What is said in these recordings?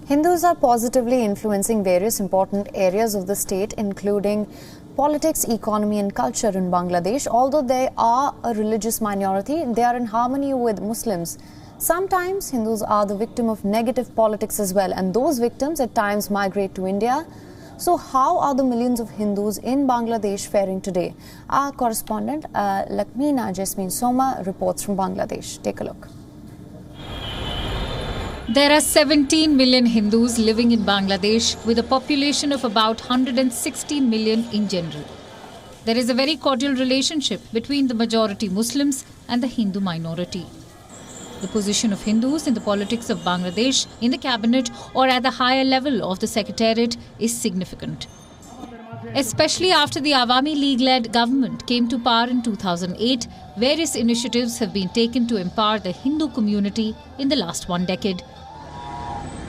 Hindus are positively influencing various important areas of the state, including politics, economy and culture in Bangladesh. Although they are a religious minority, they are in harmony with Muslims. Sometimes Hindus are the victim of negative politics as well, and those victims at times migrate to India. So how are the millions of Hindus in Bangladesh faring today? Our correspondent Lakmeena Jasmine Soma reports from Bangladesh. Take a look. There are 17 million Hindus living in Bangladesh with a population of about 160 million in general. There is a very cordial relationship between the majority Muslims and the Hindu minority. The position of Hindus in the politics of Bangladesh, in the cabinet or at the higher level of the secretariat is significant. Especially after the Awami League-led government came to power in 2008, various initiatives have been taken to empower the Hindu community in the last 1 decade.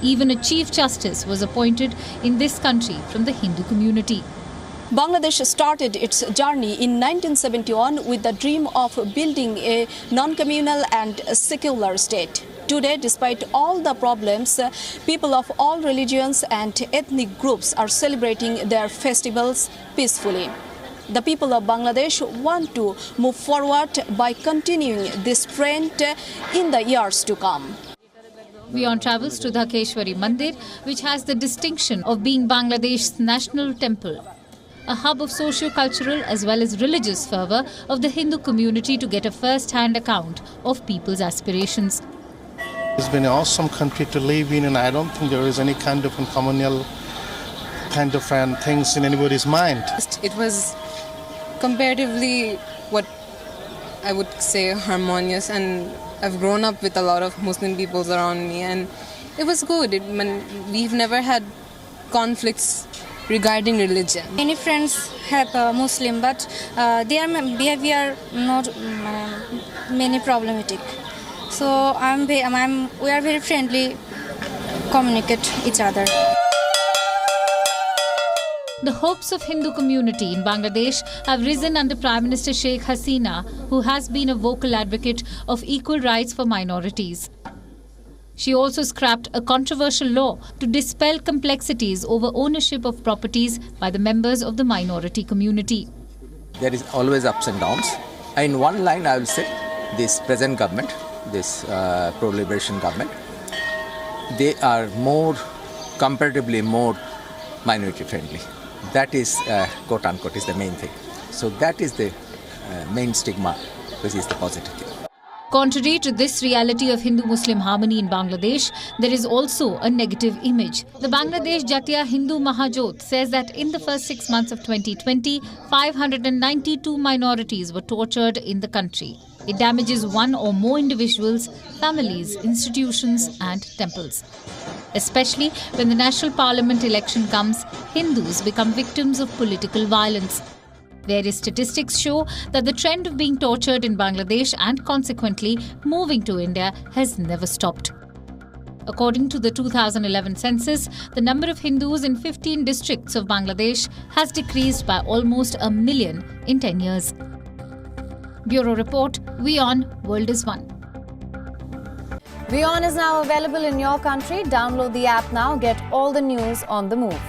Even a Chief Justice was appointed in this country from the Hindu community. Bangladesh started its journey in 1971 with the dream of building a non-communal and secular state. Today, despite all the problems, people of all religions and ethnic groups are celebrating their festivals peacefully. The people of Bangladesh want to move forward by continuing this trend in the years to come. WION travels to Dhakeshwari Mandir, which has the distinction of being Bangladesh's national temple, a hub of socio-cultural as well as religious fervour of the Hindu community, to get a first-hand account of people's aspirations. It's been an awesome country to live in, and I don't think there is any kind of communal kind of things in anybody's mind. It was comparatively what I would say harmonious, and I've grown up with a lot of Muslim peoples around me, and it was good. We've never had conflicts regarding religion. Many friends have Muslim, but their behavior not many problematic. So we are very friendly, communicate each other. The hopes of Hindu community in Bangladesh have risen under Prime Minister Sheikh Hasina, who has been a vocal advocate of equal rights for minorities. She also scrapped a controversial law to dispel complexities over ownership of properties by the members of the minority community. There is always ups and downs. In one line, I will say this present government, this pro-liberation government, they are comparatively more minority friendly. That is, quote unquote, is the main thing. So that is the main stigma, which is the positive thing. Contrary to this reality of Hindu-Muslim harmony in Bangladesh, there is also a negative image. The Bangladesh Jatiya Hindu Mahajot says that in the first 6 months of 2020, 592 minorities were tortured in the country. It damages one or more individuals, families, institutions and temples. Especially when the National Parliament election comes, Hindus become victims of political violence. Various statistics show that the trend of being tortured in Bangladesh and consequently moving to India has never stopped. According to the 2011 census, the number of Hindus in 15 districts of Bangladesh has decreased by almost 1 million in 10 years. Bureau Report, WION, World is One. WION is now available in your country. Download the app now. Get all the news on the move.